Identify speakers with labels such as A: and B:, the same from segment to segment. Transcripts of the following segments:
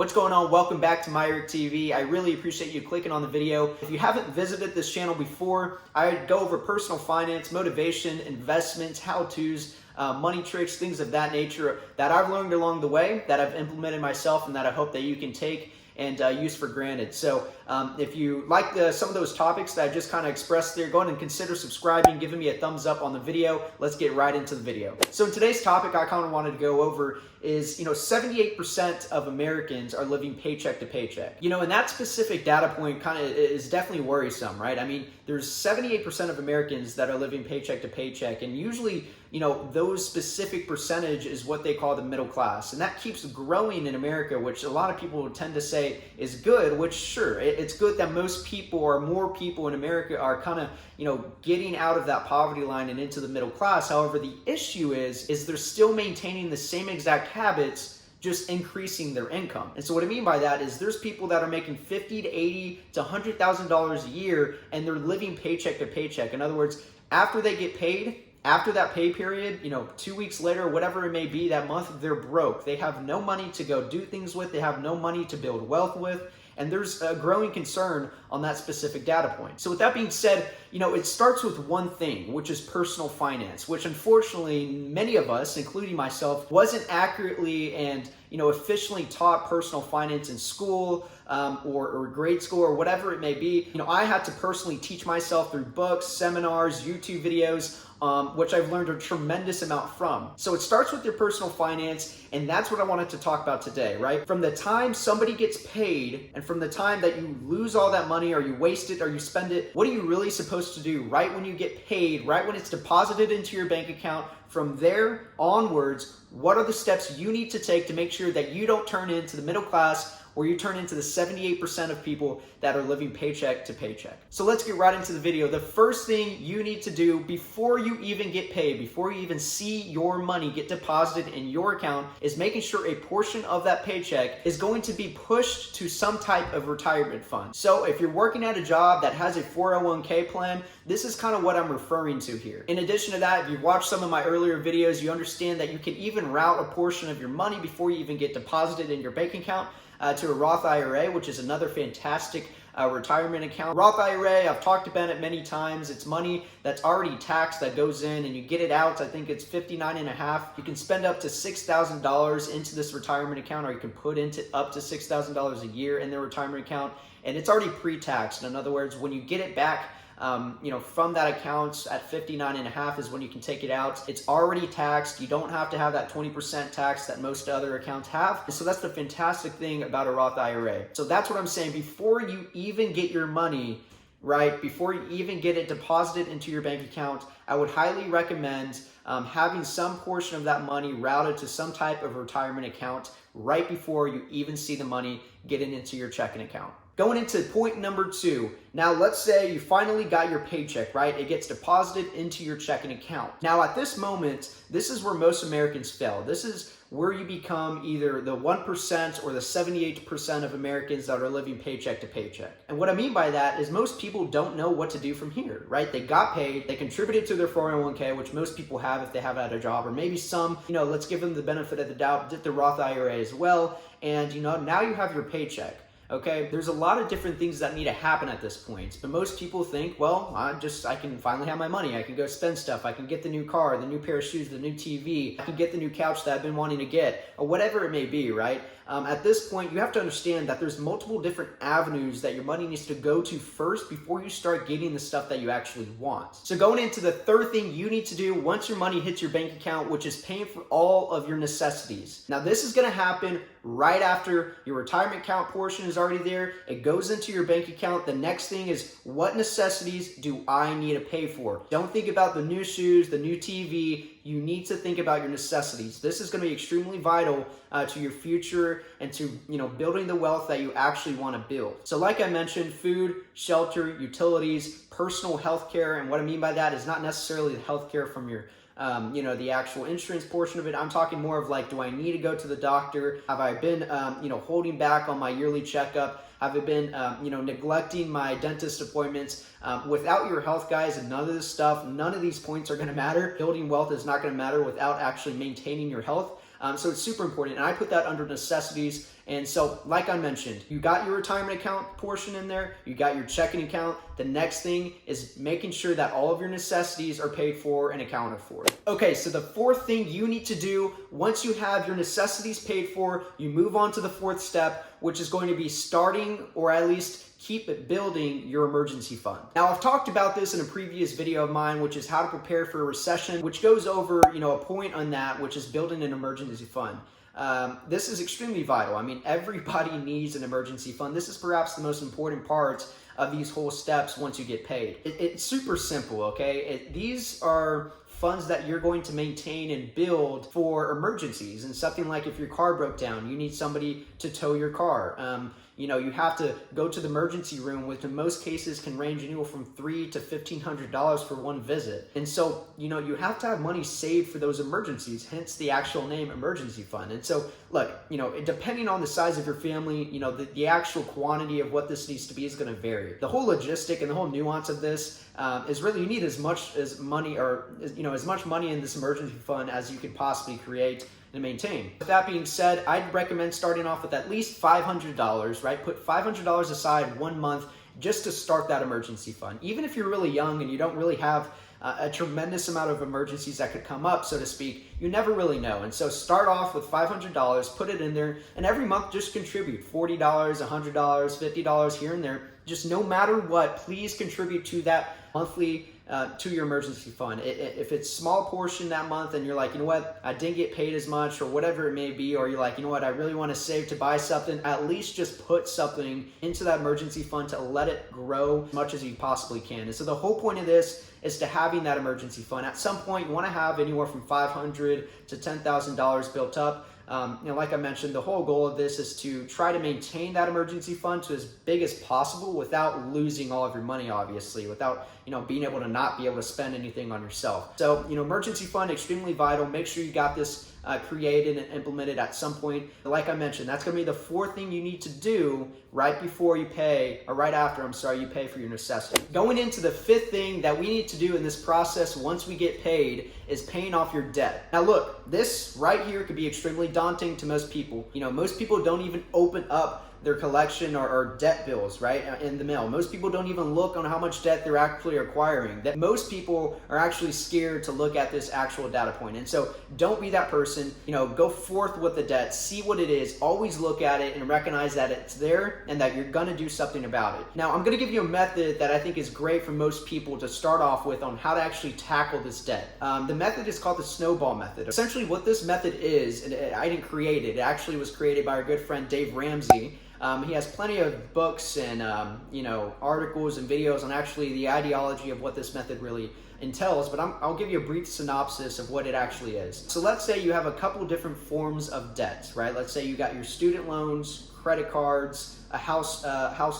A: What's going on? Welcome back to MyEric TV. I really appreciate you clicking on the video. If you haven't visited this channel before, I go over personal finance, motivation, investments, how-tos, money tricks, things of that nature that I've learned along the way, that I've implemented myself, and that I hope that you can take and use for granted. So if you like some of those topics that I just kind of expressed there, go ahead and consider subscribing, giving me a thumbs up on the video. Let's get right into the video. So in today's topic, I kind of wanted to go over is, 78% of Americans are living paycheck to paycheck. And that specific data point kind of is definitely worrisome, right? I mean, there's 78% of Americans that are living paycheck to paycheck, and usually, those specific percentage is what they call the middle class. And that keeps growing in America, which a lot of people tend to say is good, which sure, it's good that most people or more people in America are kind of, getting out of that poverty line and into the middle class. However, the issue is they're still maintaining the same exact habits, just increasing their income. And so what I mean by that is there's people that are making $50 to $80 to $100,000 a year, and they're living paycheck to paycheck. In other words, after they get paid, after that pay period, 2 weeks later, whatever it may be, that month, they're broke. They have no money to go do things with. They have no money to build wealth with. And there's a growing concern on that specific data point. So with that being said, it starts with one thing, which is personal finance, which unfortunately many of us, including myself, wasn't accurately and efficiently taught personal finance in school or grade school or whatever it may be. I had to personally teach myself through books, seminars, YouTube videos, which I've learned a tremendous amount from. So it starts with your personal finance, and that's what I wanted to talk about today, right? From the time somebody gets paid and from the time that you lose all that money or you waste it or you spend it, what are you really supposed to do right when you get paid, right when it's deposited into your bank account? From there onwards, what are the steps you need to take to make sure that you don't turn into the middle class or you turn into the 78% of people that are living paycheck to paycheck? So let's get right into the video. The first thing you need to do before you even get paid, before you even see your money get deposited in your account, is making sure a portion of that paycheck is going to be pushed to some type of retirement fund. So if you're working at a job that has a 401k plan, this is kind of what I'm referring to here. In addition to that, if you've watched some of my earlier videos, you understand that you can even route a portion of your money before you even get deposited in your bank account to a Roth IRA, which is another fantastic retirement account. Roth IRA, I've talked about it many times. It's money that's already taxed that goes in and you get it out. I think it's $59.50. You can spend up to $6,000 into this retirement account, or you can put into up to $6,000 a year in their retirement account, and it's already pre-taxed. In other words, when you get it back, from that account at $59.50 is when you can take it out. It's already taxed. You don't have to have that 20% tax that most other accounts have. And so that's the fantastic thing about a Roth IRA. So that's what I'm saying. Before you even get your money, right, before you even get it deposited into your bank account, I would highly recommend having some portion of that money routed to some type of retirement account right before you even see the money getting into your checking account. Going into point number 2. Now, let's say you finally got your paycheck, right? It gets deposited into your checking account. Now, at this moment, this is where most Americans fail. This is where you become either the 1% or the 78% of Americans that are living paycheck to paycheck. And what I mean by that is most people don't know what to do from here, right? They got paid, they contributed to their 401k, which most people have if they have had a job, or maybe some, let's give them the benefit of the doubt, did the Roth IRA as well. And, now you have your paycheck. Okay, there's a lot of different things that need to happen at this point, but most people think, well, I can finally have my money. I can go spend stuff. I can get the new car, the new pair of shoes, the new TV. I can get the new couch that I've been wanting to get, or whatever it may be, right? At this point, you have to understand that there's multiple different avenues that your money needs to go to first before you start getting the stuff that you actually want. So going into the third thing you need to do once your money hits your bank account, which is paying for all of your necessities. Now, this is going to happen right after your retirement account portion is already there. It goes into your bank account. The next thing is, what necessities do I need to pay for? Don't think about the new shoes, the new TV. You need to think about your necessities. This is going to be extremely vital to your future and to building the wealth that you actually want to build. So like I mentioned, food, shelter, utilities, personal health care. And what I mean by that is not necessarily the health care from your the actual insurance portion of it. I'm talking more of like, do I need to go to the doctor? Have I been, holding back on my yearly checkup? Have I been, neglecting my dentist appointments? Without your health, guys, and none of this stuff, none of these points are going to matter. Building wealth is not going to matter without actually maintaining your health. So it's super important. And I put that under necessities. And so, like I mentioned, you got your retirement account portion in there, you got your checking account. The next thing is making sure that all of your necessities are paid for and accounted for. Okay, so the fourth thing you need to do once you have your necessities paid for, you move on to the fourth step, which is going to be starting, or at least keep building, your emergency fund. Now, I've talked about this in a previous video of mine, which is how to prepare for a recession, which goes over, a point on that, which is building an emergency fund. This is extremely vital. I mean, everybody needs an emergency fund. This is perhaps the most important part of these whole steps once you get paid. It's super simple, okay? These are funds that you're going to maintain and build for emergencies. And something like if your car broke down, you need somebody to tow your car. You have to go to the emergency room, which in most cases can range anywhere from $300 to $1,500 for one visit. And so, you have to have money saved for those emergencies, hence the actual name emergency fund. And so, look, depending on the size of your family, the actual quantity of what this needs to be is going to vary. The whole logistic and the whole nuance of this is really you need as much money in this emergency fund as you could possibly create and maintain. With that being said, I'd recommend starting off with at least $500, right? Put $500 aside 1 month just to start that emergency fund. Even if you're really young and you don't really have a tremendous amount of emergencies that could come up, so to speak, you never really know. And so start off with $500, put it in there, and every month just contribute $40, $100, $50 here and there. Just no matter what, please contribute to that monthly to your emergency fund. If it's small portion that month and you're like, I didn't get paid as much or whatever it may be, or you're like, I really want to save to buy something, at least just put something into that emergency fund to let it grow as much as you possibly can. And so the whole point of this is to having that emergency fund. At some point, you want to have anywhere from $500 to $10,000 built up. Like I mentioned, the whole goal of this is to try to maintain that emergency fund to as big as possible without losing all of your money, obviously, without, being able to not be able to spend anything on yourself. So, emergency fund, extremely vital. Make sure you got this created and implemented at some point. Like I mentioned, that's going to be the fourth thing you need to do right before you pay, or right after, you pay for your necessities. Going into the fifth thing that we need to do in this process once we get paid is paying off your debt. Now look, this right here could be extremely daunting to most people. Most people don't even open up their collection or debt bills, right, in the mail. Most people don't even look on how much debt they're actually acquiring. That most people are actually scared to look at this actual data point. And so don't be that person. Go forth with the debt, see what it is, always look at it and recognize that it's there and that you're gonna do something about it. Now, I'm gonna give you a method that I think is great for most people to start off with on how to actually tackle this debt. The method is called the snowball method. Essentially what this method is, and I didn't create it, it actually was created by our good friend Dave Ramsey. He has plenty of books and articles and videos on actually the ideology of what this method really entails, but I'll give you a brief synopsis of what it actually is. So let's say you have a couple different forms of debt, right? Let's say you got your student loans, credit cards, a house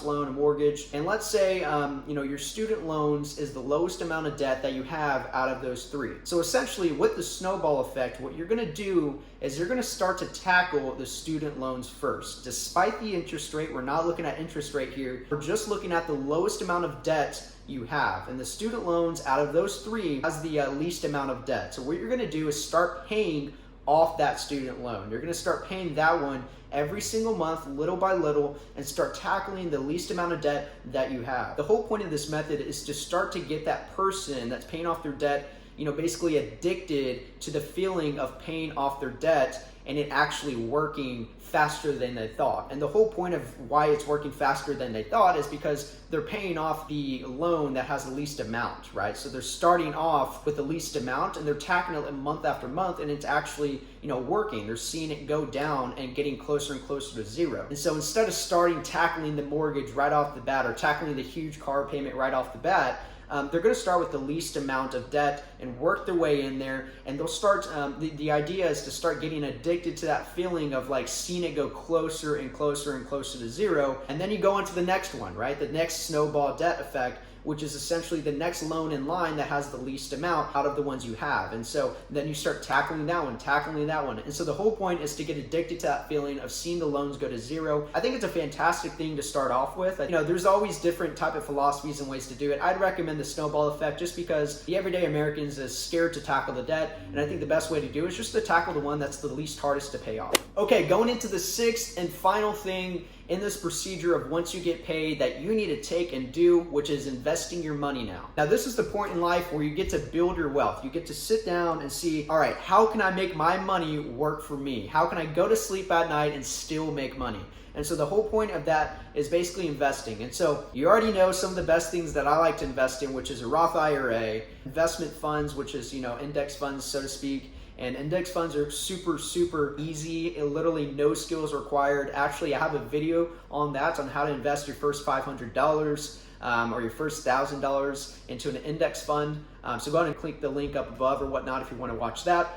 A: loan, a mortgage, and let's say your student loans is the lowest amount of debt that you have out of those three. So essentially, with the snowball effect, what you're going to do is you're going to start to tackle the student loans first. Despite the interest rate, we're not looking at interest rate here. We're just looking at the lowest amount of debt you have, and the student loans out of those three has the least amount of debt. So what you're going to do is start paying off that student loan. You're going to start paying that one every single month, little by little, and start tackling the least amount of debt that you have. The whole point of this method is to start to get that person that's paying off their debt, basically addicted to the feeling of paying off their debt and it actually working faster than they thought. And the whole point of why it's working faster than they thought is because they're paying off the loan that has the least amount, right? So they're starting off with the least amount and they're tackling it month after month, and it's actually, working. They're seeing it go down and getting closer and closer to zero. And so instead of tackling the mortgage right off the bat or tackling the huge car payment right off the bat, they're going to start with the least amount of debt and work their way in there, and they'll start, the idea is to start getting addicted to that feeling of seeing it go closer and closer and closer to zero, and then you go into the next one, right? The next snowball debt effect, which is essentially the next loan in line that has the least amount out of the ones you have. And so then you start tackling that one, tackling that one. And so the whole point is to get addicted to that feeling of seeing the loans go to zero. I think it's a fantastic thing to start off with. There's always different type of philosophies and ways to do it. I'd recommend the snowball effect just because the everyday Americans is scared to tackle the debt. And I think the best way to do it is just to tackle the one that's the least hardest to pay off. Okay, going into the sixth and final thing in this procedure of once you get paid that you need to take and do, which is investing your money now. Now, this is the point in life where you get to build your wealth. You get to sit down and see, all right, how can I make my money work for me? How can I go to sleep at night and still make money? And so the whole point of that is basically investing. And so you already know some of the best things that I like to invest in, which is a Roth IRA, investment funds, which is, index funds, so to speak. And index funds are super, super easy. Literally no skills required. Actually, I have a video on that, on how to invest your first $500 or your first $1,000 into an index fund. So go ahead and click the link up above or whatnot if you want to watch that.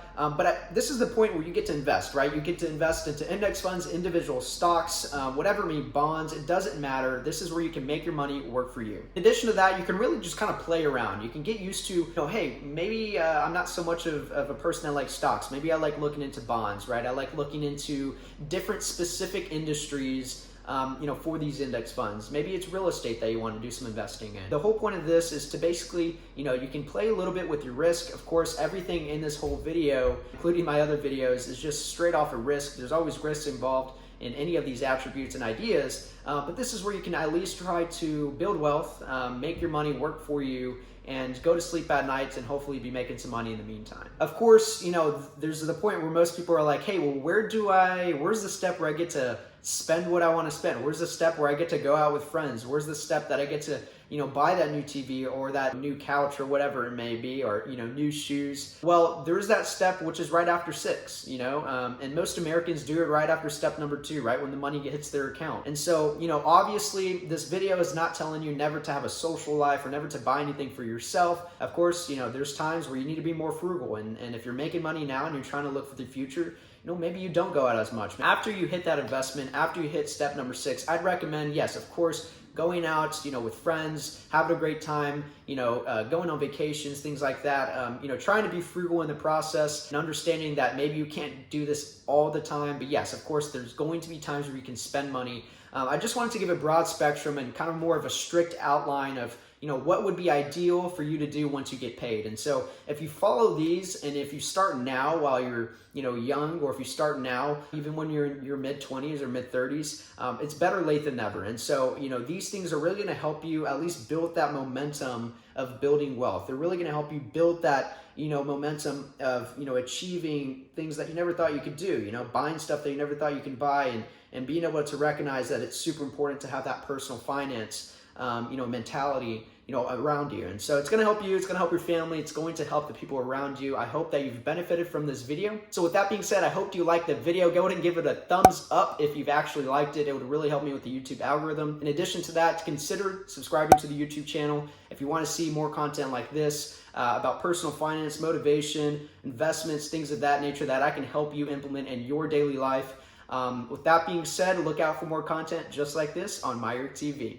A: This is the point where you get to invest, right? You get to invest into index funds, individual stocks, whatever, bonds, it doesn't matter. This is where you can make your money work for you. In addition to that, you can really just kind of play around. You can get used to, hey, maybe I'm not so much of a person that likes stocks. Maybe I like looking into bonds, right? I like looking into different specific industries for these index funds. Maybe it's real estate that you want to do some investing in. The whole point of this is to basically, you can play a little bit with your risk. Of course, everything in this whole video, including my other videos, is just straight off of risk. There's always risks involved in any of these attributes and ideas, but this is where you can at least try to build wealth, make your money work for you, and go to sleep at night and hopefully be making some money in the meantime. Of course, there's the point where most people are like, hey, well, where's the step where I get to spend what I want to spend? Where's the step where I get to go out with friends? Where's the step that I get to, buy that new TV or that new couch or whatever it may be, or, new shoes? Well, there's that step, which is right after 6, and most Americans do it right after step number 2, right when the money hits their account. And so, obviously this video is not telling you never to have a social life or never to buy anything for yourself. Of course, there's times where you need to be more frugal. And if you're making money now and you're trying to look for the future, maybe you don't go out as much. After you hit that investment, after you hit step number 6, I'd recommend, yes, of course, going out, with friends, having a great time, going on vacations, things like that, trying to be frugal in the process and understanding that maybe you can't do this all the time. But yes, of course, there's going to be times where you can spend money. I just wanted to give a broad spectrum and kind of more of a strict outline of what would be ideal for you to do once you get paid. And so if you follow these, and if you start now while you're, young, or if you start now, even when you're in your mid-20s or mid-30s, it's better late than never. And so, these things are really going to help you at least build that momentum of building wealth. They're really going to help you build that, momentum of, achieving things that you never thought you could do, buying stuff that you never thought you could buy, and being able to recognize that it's super important to have that personal finance mentality, around you. And so it's going to help you, it's going to help your family, it's going to help the people around you. I hope that you've benefited from this video. So with that being said, I hope you liked the video. Go ahead and give it a thumbs up if you've actually liked it. It would really help me with the YouTube algorithm. In addition to that, consider subscribing to the YouTube channel if you want to see more content like this about personal finance, motivation, investments, things of that nature that I can help you implement in your daily life. With that being said, look out for more content just like this on Myrick TV.